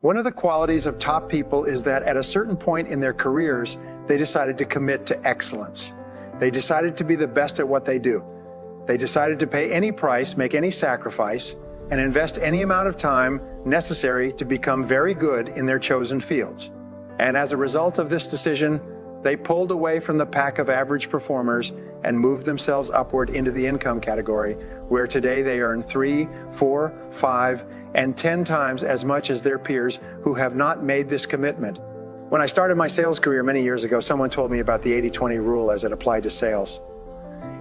One of the qualities of top people is that at a certain point in their careers, they decided to commit to excellence. They decided to be the best at what they do. They decided to pay any price, make any sacrifice, and invest any amount of time necessary to become very good in their chosen fields. And as a result of this decision, they pulled away from the pack of average performers and moved themselves upward into the income category, where today they earn 3, 4, 5, and 10 times as much as their peers who have not made this commitment. When I started my sales career many years ago, someone told me about the 80-20 rule as it applied to sales.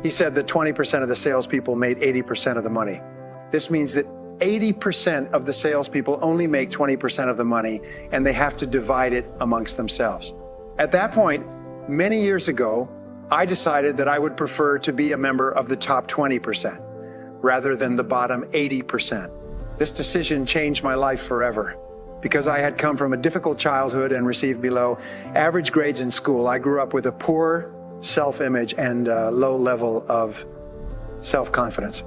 He said that 20% of the salespeople made 80% of the money. This means that 80% of the salespeople only make 20% of the money, and they have to divide it amongst themselves. At that point, many years ago, I decided that I would prefer to be a member of the top 20% rather than the bottom 80%. This decision changed my life forever. Because I had come from a difficult childhood and received below average grades in school, I grew up with a poor self-image and a low level of self-confidence.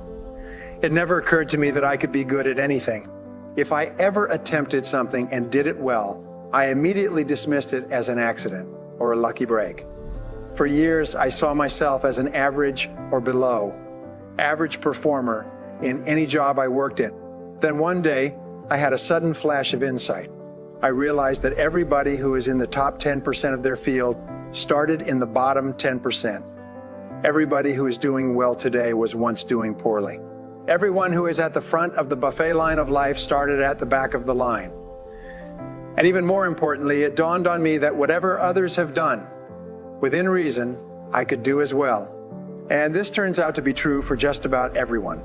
It never occurred to me that I could be good at anything. If I ever attempted something and did it well, I immediately dismissed it as an accident or a lucky break. For years, I saw myself as an average or below average performer in any job I worked in. Then one day, I had a sudden flash of insight. I realized that everybody who is in the top 10% of their field started in the bottom 10%. Everybody who is doing well today was once doing poorly. Everyone who is at the front of the buffet line of life started at the back of the line. And even more importantly, it dawned on me that whatever others have done, within reason, I could do as well. And this turns out to be true for just about everyone.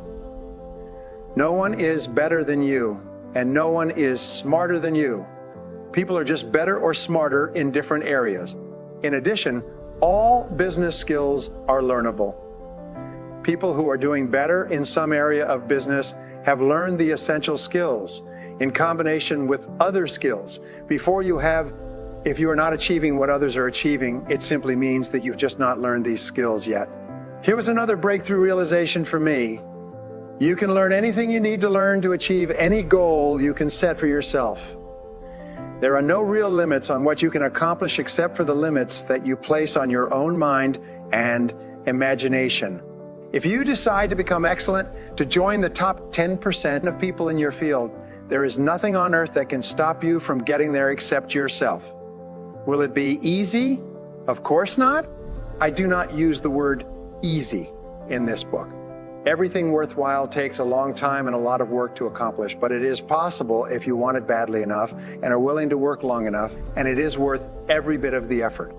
No one is better than you, and no one is smarter than you. People are just better or smarter in different areas. In addition, all business skills are learnable. People who are doing better in some area of business have learned the essential skills in combination with other skills. If you are not achieving what others are achieving, it simply means that you've just not learned these skills yet. Here was another breakthrough realization for me. You can learn anything you need to learn to achieve any goal you can set for yourself. There are no real limits on what you can accomplish except for the limits that you place on your own mind and imagination. If you decide to become excellent, to join the top 10% of people in your field, there is nothing on earth that can stop you from getting there except yourself. Will it be easy? Of course not. I do not use the word easy in this book. Everything worthwhile takes a long time and a lot of work to accomplish, but it is possible if you want it badly enough and are willing to work long enough, and it is worth every bit of the effort.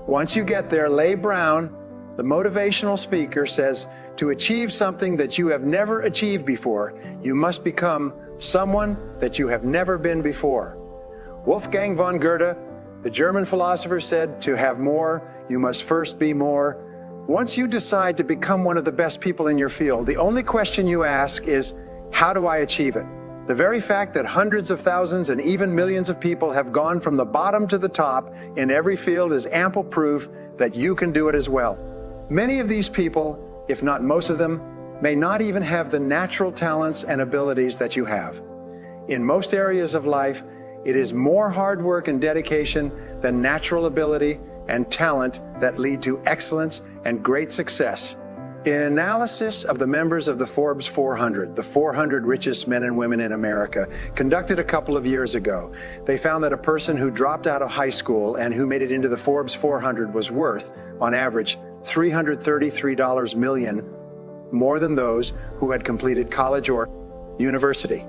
Once you get there, Leigh Brown, the motivational speaker, says to achieve something that you have never achieved before, you must become someone that you have never been before. Wolfgang von Goethe, the German philosopher, said to have more, you must first be more. Once you decide to become one of the best people in your field, the only question you ask is, how do I achieve it? The very fact that hundreds of thousands and even millions of people have gone from the bottom to the top in every field is ample proof that you can do it as well. Many of these people, if not most of them, may not even have the natural talents and abilities that you have. In most areas of life, it is more hard work and dedication than natural ability and talent that lead to excellence and great success. In analysis of the members of the Forbes 400, the 400 richest men and women in America, conducted a couple of years ago, they found that a person who dropped out of high school and who made it into the Forbes 400 was worth, on average, $333 million more than those who had completed college or university.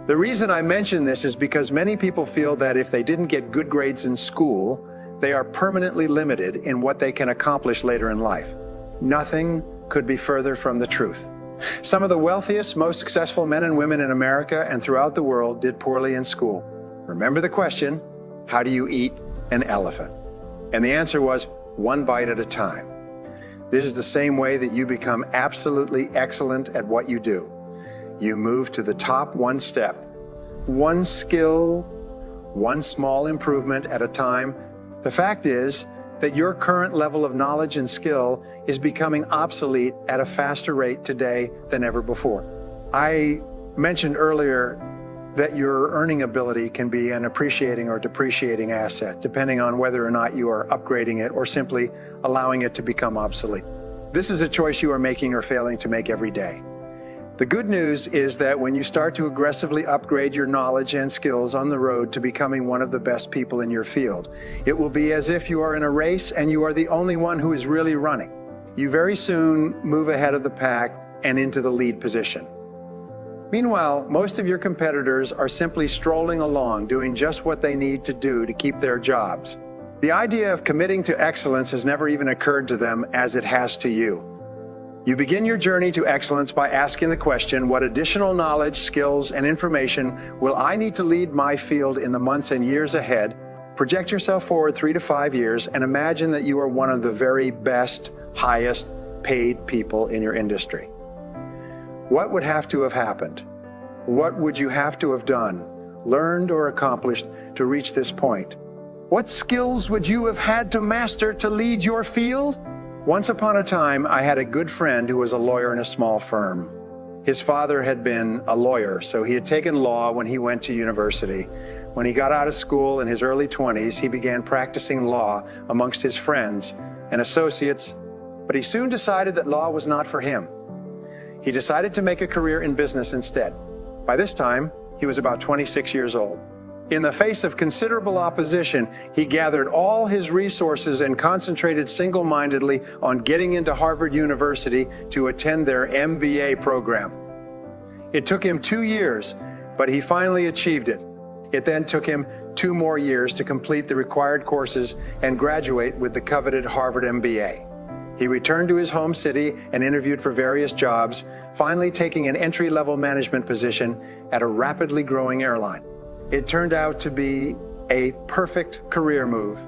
The reason I mention this is because many people feel that if they didn't get good grades in school, they are permanently limited in what they can accomplish later in life. Nothing could be further from the truth. Some of the wealthiest, most successful men and women in America and throughout the world did poorly in school. Remember the question, how do you eat an elephant? And the answer was, one bite at a time. This is the same way that you become absolutely excellent at what you do. You move to the top one step, one skill, one small improvement at a time. The fact is that your current level of knowledge and skill is becoming obsolete at a faster rate today than ever before. I mentioned earlier that your earning ability can be an appreciating or depreciating asset, depending on whether or not you are upgrading it or simply allowing it to become obsolete. This is a choice you are making or failing to make every day. The good news is that when you start to aggressively upgrade your knowledge and skills on the road to becoming one of the best people in your field, it will be as if you are in a race and you are the only one who is really running. You very soon move ahead of the pack and into the lead position. Meanwhile, most of your competitors are simply strolling along, doing just what they need to do to keep their jobs. The idea of committing to excellence has never even occurred to them as it has to you. You begin your journey to excellence by asking the question, what additional knowledge, skills, and information will I need to lead my field in the months and years ahead? Project yourself forward 3 to 5 years and imagine that you are one of the very best, highest paid people in your industry. What would have to have happened? What would you have to have done, learned, or accomplished to reach this point? What skills would you have had to master to lead your field? Once upon a time, I had a good friend who was a lawyer in a small firm. His father had been a lawyer, so he had taken law when he went to university. When he got out of school in his early 20s, he began practicing law amongst his friends and associates, but he soon decided that law was not for him. He decided to make a career in business instead. By this time, he was about 26 years old. In the face of considerable opposition, he gathered all his resources and concentrated single-mindedly on getting into Harvard University to attend their MBA program. It took him 2 years, but he finally achieved it. It then took him 2 more years to complete the required courses and graduate with the coveted Harvard MBA. He returned to his home city and interviewed for various jobs, finally taking an entry-level management position at a rapidly growing airline. It turned out to be a perfect career move.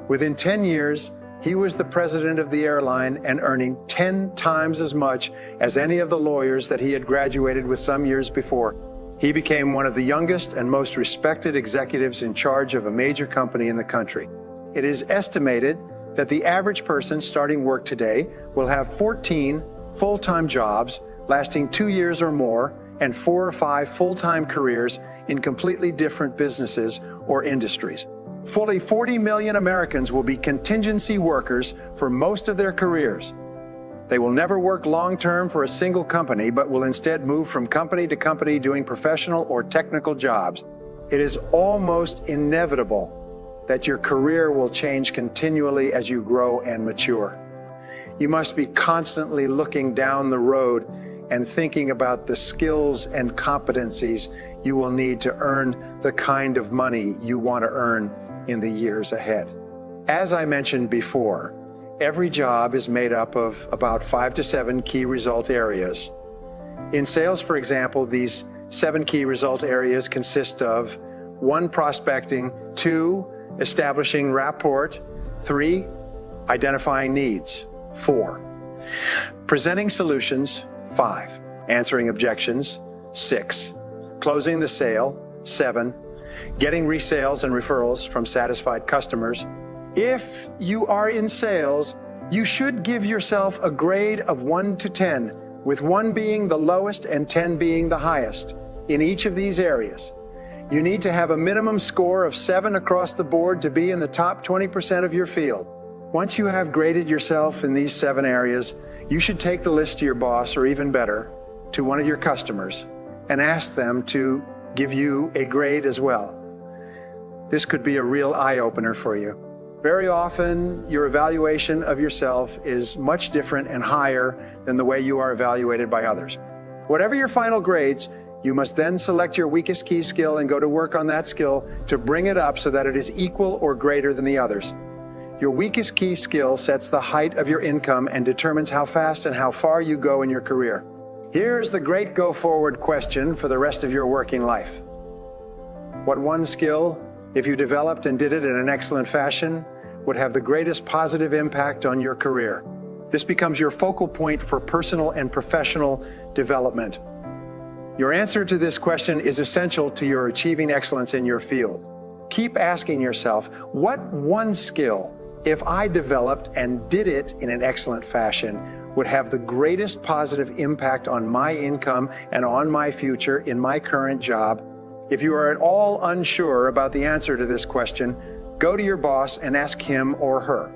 Within 10 years, he was the president of the airline and earning 10 times as much as any of the lawyers that he had graduated with some years before. He became one of the youngest and most respected executives in charge of a major company in the country. It is estimated that the average person starting work today will have 14 full-time jobs lasting 2 years or more and 4 or 5 full-time careers in completely different businesses or industries. Fully 40 million Americans will be contingency workers for most of their careers. They will never work long-term for a single company, but will instead move from company to company doing professional or technical jobs. It is almost inevitable that your career will change continually as you grow and mature. You must be constantly looking down the road and thinking about the skills and competencies you will need to earn the kind of money you want to earn in the years ahead. As I mentioned before, every job is made up of about 5 to 7 key result areas. In sales, for example, these 7 key result areas consist of 1. Prospecting, 2. Establishing rapport, 3. Identifying needs, 4. Presenting solutions, 5. Answering objections, 6. Closing the sale, 7. Getting resales and referrals from satisfied customers. If you are in sales, you should give yourself a grade of 1 to 10, with 1 being the lowest and 10 being the highest in each of these areas. You need to have a minimum score of 7 across the board to be in the top 20% of your field. Once you have graded yourself in these 7 areas, you should take the list to your boss, or even better, to one of your customers, and ask them to give you a grade as well. This could be a real eye-opener for you. Very often, your evaluation of yourself is much different and higher than the way you are evaluated by others. Whatever your final grades, you must then select your weakest key skill and go to work on that skill to bring it up so that it is equal or greater than the others. Your weakest key skill sets the height of your income and determines how fast and how far you go in your career. Here's the great go-forward question for the rest of your working life. What one skill, if you developed and did it in an excellent fashion, would have the greatest positive impact on your career? This becomes your focal point for personal and professional development. Your answer to this question is essential to your achieving excellence in your field. Keep asking yourself, what one skill, if I developed and did it in an excellent fashion, would have the greatest positive impact on my income and on my future in my current job If you are at all unsure about the answer to this question, go to your boss and ask him or her.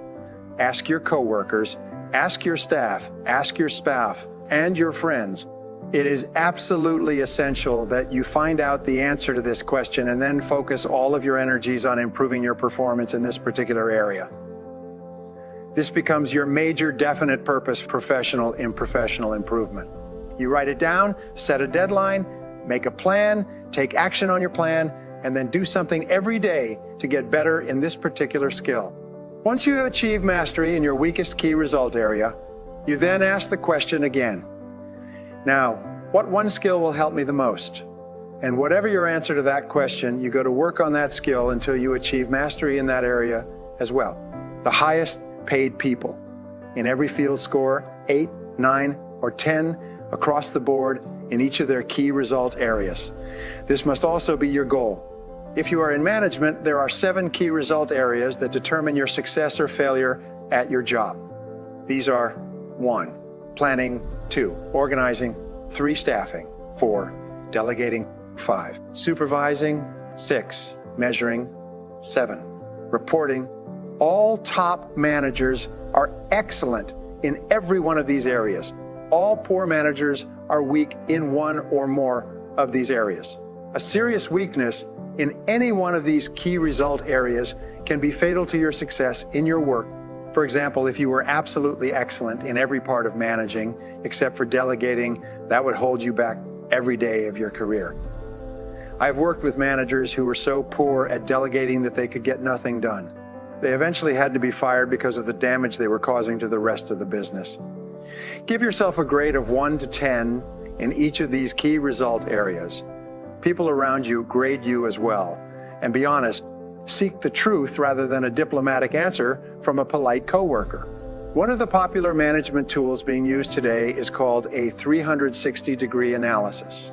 Ask your coworkers, ask your staff, ask your spouse, and your friends. It is absolutely essential that you find out the answer to this question and then focus all of your energies on improving your performance in this particular area. This becomes your major definite purpose in professional improvement. You write it down, set a deadline, make a plan, take action on your plan, and then do something every day to get better in this particular skill. Once you have achieved mastery in your weakest key result area, you then ask the question again. Now, what one skill will help me the most? And whatever your answer to that question, you go to work on that skill until you achieve mastery in that area as well. The highest paid people in every field score 8, 9, or 10 across the board in each of their key result areas. This must also be your goal. If you are in management, there are 7 key result areas that determine your success or failure at your job. These are 1, planning; 2, organizing; 3, staffing; 4, delegating; 5, supervising; 6, measuring; 7, reporting. All top managers are excellent in every one of these areas. All poor managers are weak in one or more of these areas. A serious weakness in any one of these key result areas can be fatal to your success in your work. For example, if you were absolutely excellent in every part of managing, except for delegating, that would hold you back every day of your career. I've worked with managers who were so poor at delegating that they could get nothing done. They eventually had to be fired because of the damage they were causing to the rest of the business. Give yourself a grade of 1 to 10 in each of these key result areas. People around you grade you as well. And be honest, seek the truth rather than a diplomatic answer from a polite coworker. One of the popular management tools being used today is called a 360-degree analysis.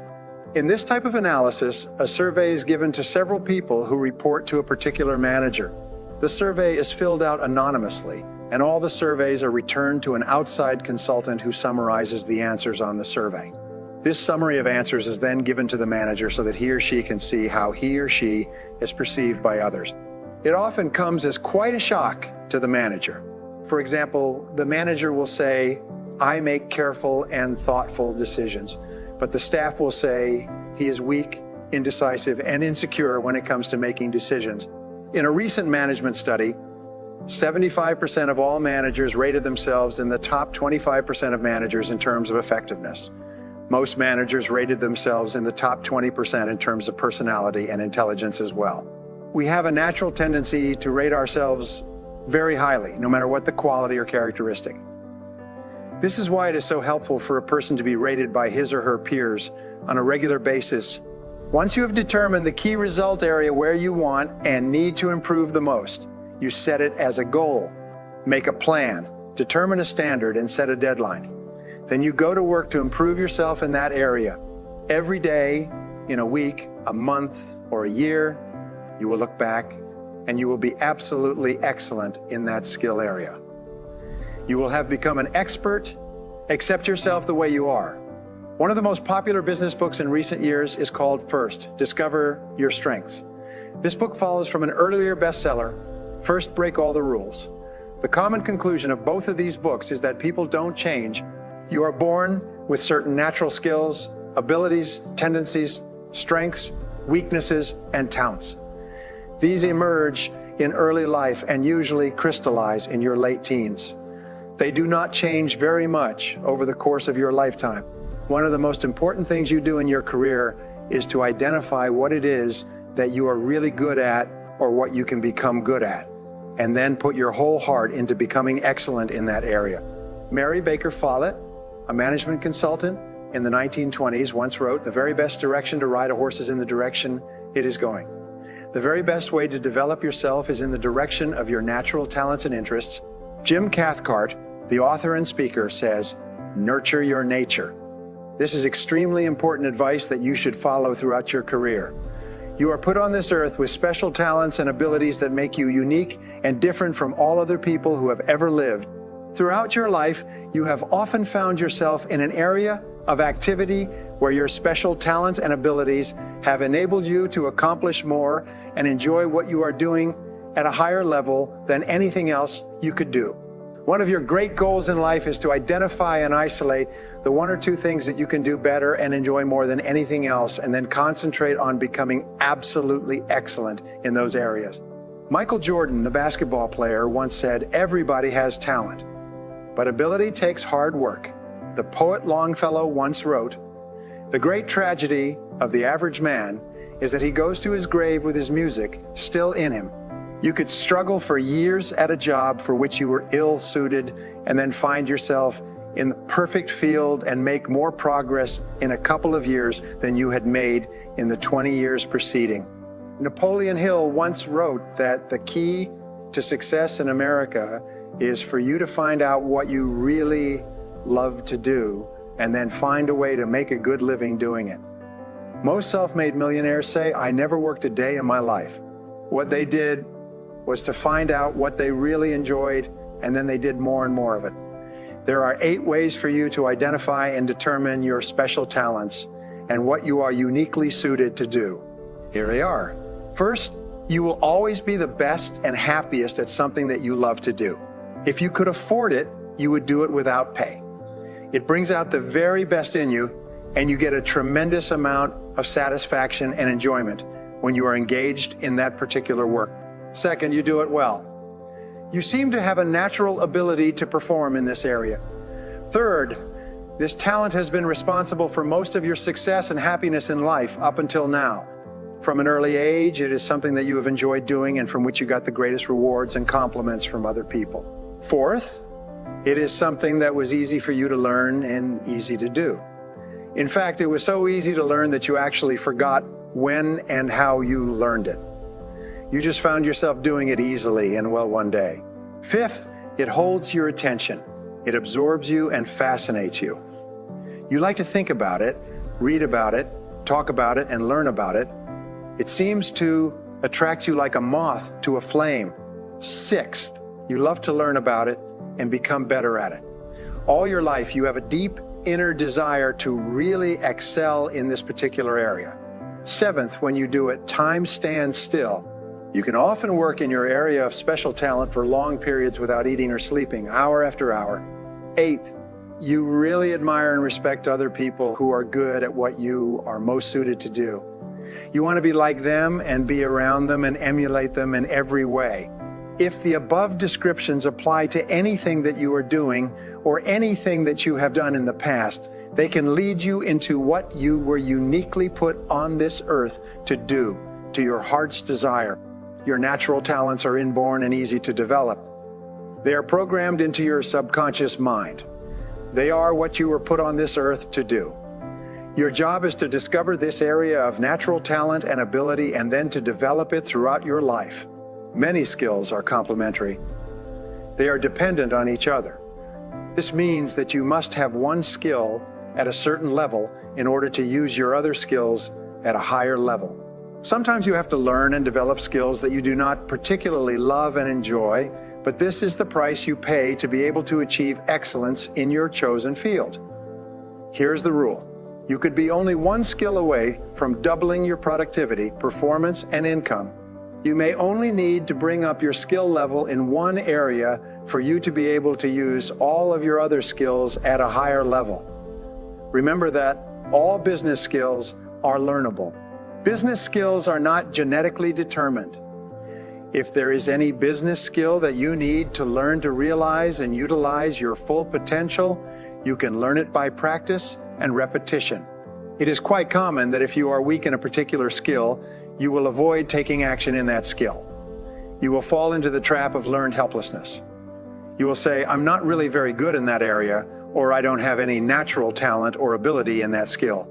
In this type of analysis, a survey is given to several people who report to a particular manager. The survey is filled out anonymously, and all the surveys are returned to an outside consultant who summarizes the answers on the survey. This summary of answers is then given to the manager so that he or she can see how he or she is perceived by others. It often comes as quite a shock to the manager. For example, the manager will say, "I make careful and thoughtful decisions," but the staff will say he is weak, indecisive, and insecure when it comes to making decisions. In a recent management study, 75% of all managers rated themselves in the top 25% of managers in terms of effectiveness. Most managers rated themselves in the top 20% in terms of personality and intelligence as well. We have a natural tendency to rate ourselves very highly, no matter what the quality or characteristic. This is why it is so helpful for a person to be rated by his or her peers on a regular basis. Once you have determined the key result area where you want and need to improve the most, you set it as a goal, make a plan, determine a standard, and set a deadline. Then you go to work to improve yourself in that area. Every day, in a week, a month, or a year, you will look back and you will be absolutely excellent in that skill area. You will have become an expert. Accept yourself the way you are. One of the most popular business books in recent years is called First, Discover Your Strengths. This book follows from an earlier bestseller, First, Break All the Rules. The common conclusion of both of these books is that people don't change. You are born with certain natural skills, abilities, tendencies, strengths, weaknesses, and talents. These emerge in early life and usually crystallize in your late teens. They do not change very much over the course of your lifetime. One of the most important things you do in your career is to identify what it is that you are really good at or what you can become good at, and then put your whole heart into becoming excellent in that area. Mary Baker Follett, a management consultant in the 1920s, once wrote, "The very best direction to ride a horse is in the direction it is going." The very best way to develop yourself is in the direction of your natural talents and interests. Jim Cathcart, the author and speaker, says, "Nurture your nature." This is extremely important advice that you should follow throughout your career. You are put on this earth with special talents and abilities that make you unique and different from all other people who have ever lived. Throughout your life, you have often found yourself in an area of activity where your special talents and abilities have enabled you to accomplish more and enjoy what you are doing at a higher level than anything else you could do. One of your great goals in life is to identify and isolate the one or two things that you can do better and enjoy more than anything else, and then concentrate on becoming absolutely excellent in those areas. Michael Jordan, the basketball player, once said, "Everybody has talent, but ability takes hard work." The poet Longfellow once wrote, "The great tragedy of the average man is that he goes to his grave with his music still in him." You could struggle for years at a job for which you were ill-suited and then find yourself in the perfect field and make more progress in a couple of years than you had made in the 20 years preceding. Napoleon Hill once wrote that the key to success in America is for you to find out what you really love to do and then find a way to make a good living doing it. Most self-made millionaires say, "I never worked a day in my life." What they did was to find out what they really enjoyed, and then they did more and more of it. There are 8 ways for you to identify and determine your special talents and what you are uniquely suited to do. Here they are. First, you will always be the best and happiest at something that you love to do. If you could afford it, you would do it without pay. It brings out the very best in you, and you get a tremendous amount of satisfaction and enjoyment when you are engaged in that particular work. Second, you do it well. You seem to have a natural ability to perform in this area. Third, this talent has been responsible for most of your success and happiness in life up until now. From an early age, it is something that you have enjoyed doing and from which you got the greatest rewards and compliments from other people. Fourth, it is something that was easy for you to learn and easy to do. In fact, it was so easy to learn that you actually forgot when and how you learned it. You just found yourself doing it easily and well one day. Fifth, it holds your attention. It absorbs you and fascinates you. You like to think about it, read about it, talk about it, and learn about it. It seems to attract you like a moth to a flame. Sixth, you love to learn about it and become better at it. All your life, you have a deep inner desire to really excel in this particular area. Seventh, when you do it, time stands still. You can often work in your area of special talent for long periods without eating or sleeping, hour after hour. Eighth, you really admire and respect other people who are good at what you are most suited to do. You want to be like them and be around them and emulate them in every way. If the above descriptions apply to anything that you are doing or anything that you have done in the past, they can lead you into what you were uniquely put on this earth to do, to your heart's desire. Your natural talents are inborn and easy to develop. They are programmed into your subconscious mind. They are what you were put on this earth to do. Your job is to discover this area of natural talent and ability and then to develop it throughout your life. Many skills are complementary. They are dependent on each other. This means that you must have one skill at a certain level in order to use your other skills at a higher level. Sometimes you have to learn and develop skills that you do not particularly love and enjoy, but this is the price you pay to be able to achieve excellence in your chosen field. Here's the rule. You could be only one skill away from doubling your productivity, performance, and income. You may only need to bring up your skill level in one area for you to be able to use all of your other skills at a higher level. Remember that all business skills are learnable. Business skills are not genetically determined. If there is any business skill that you need to learn to realize and utilize your full potential, you can learn it by practice and repetition. It is quite common that if you are weak in a particular skill, you will avoid taking action in that skill. You will fall into the trap of learned helplessness. You will say, "I'm not really very good in that area," or "I don't have any natural talent or ability in that skill."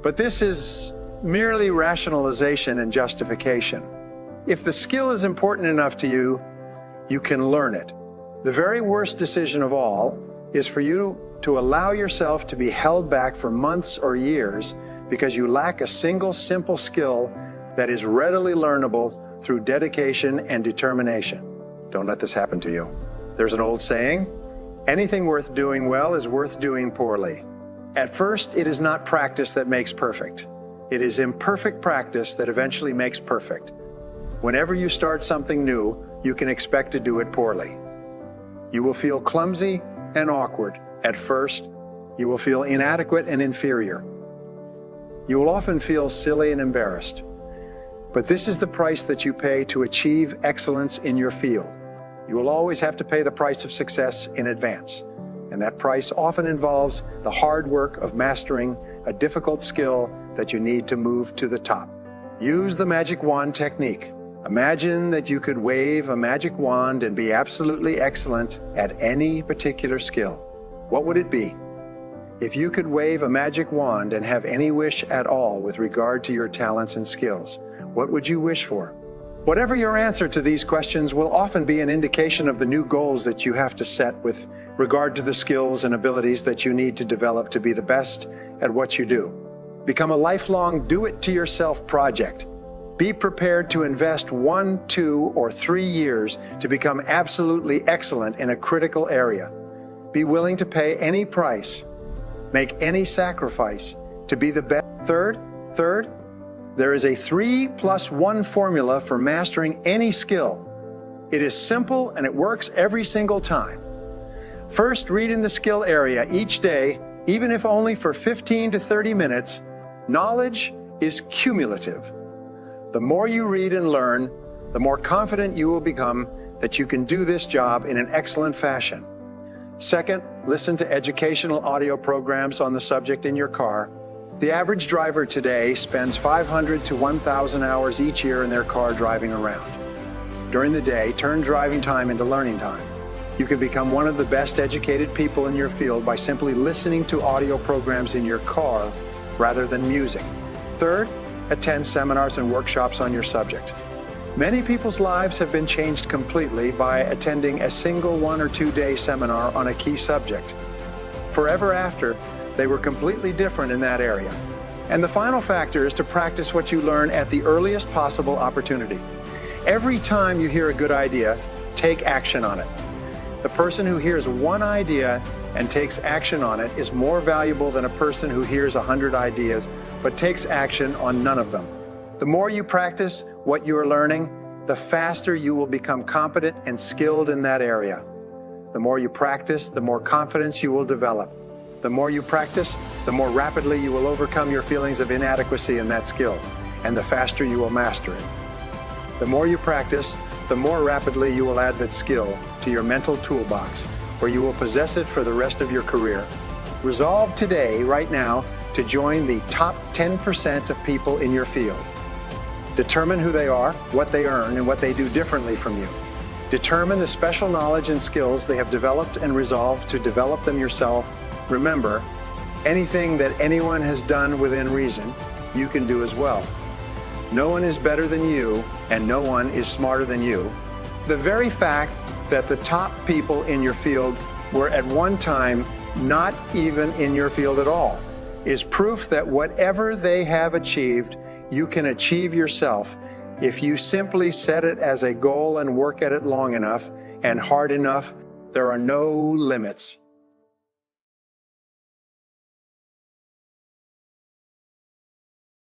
But this is merely rationalization and justification. If the skill is important enough to you, you can learn it. The very worst decision of all is for you to allow yourself to be held back for months or years because you lack a single simple skill that is readily learnable through dedication and determination. Don't let this happen to you. There's an old saying, anything worth doing well is worth doing poorly. At first, it is not practice that makes perfect. It is imperfect practice that eventually makes perfect. Whenever you start something new, you can expect to do it poorly. You will feel clumsy and awkward at first. You will feel inadequate and inferior. You will often feel silly and embarrassed. But this is the price that you pay to achieve excellence in your field. You will always have to pay the price of success in advance. And that price often involves the hard work of mastering a difficult skill that you need to move to the top. Use the magic wand technique. Imagine that you could wave a magic wand and be absolutely excellent at any particular skill. What would it be? If you could wave a magic wand and have any wish at all with regard to your talents and skills, what would you wish for? Whatever your answer to these questions will often be an indication of the new goals that you have to set with regard to the skills and abilities that you need to develop to be the best at what you do. Become a lifelong do-it-to-yourself project. Be prepared to invest 1, 2, or 3 years to become absolutely excellent in a critical area. Be willing to pay any price, make any sacrifice to be the best. Third, there is a 3+1 formula for mastering any skill. It is simple and it works every single time. First, read in the skill area each day, even if only for 15 to 30 minutes. Knowledge is cumulative. The more you read and learn, the more confident you will become that you can do this job in an excellent fashion. Second, listen to educational audio programs on the subject in your car. The average driver today spends 500 to 1,000 hours each year in their car driving around. During the day, turn driving time into learning time. You can become one of the best educated people in your field by simply listening to audio programs in your car rather than music. Third, attend seminars and workshops on your subject. Many people's lives have been changed completely by attending a single 1 or 2 day seminar on a key subject. Forever after, they were completely different in that area. And the final factor is to practice what you learn at the earliest possible opportunity. Every time you hear a good idea, take action on it. The person who hears one idea and takes action on it is more valuable than a person who hears 100 ideas but takes action on none of them. The more you practice what you are learning, the faster you will become competent and skilled in that area. The more you practice, the more confidence you will develop. The more you practice, the more rapidly you will overcome your feelings of inadequacy in that skill, and the faster you will master it. The more you practice, the more rapidly you will add that skill to your mental toolbox, where you will possess it for the rest of your career. Resolve today, right now, to join the top 10% of people in your field. Determine who they are, what they earn, and what they do differently from you. Determine the special knowledge and skills they have developed and resolve to develop them yourself. Remember, anything that anyone has done within reason, you can do as well. No one is better than you, and no one is smarter than you. The very fact that the top people in your field were at one time not even in your field at all is proof that whatever they have achieved, you can achieve yourself if you simply set it as a goal and work at it long enough and hard enough. There are no limits.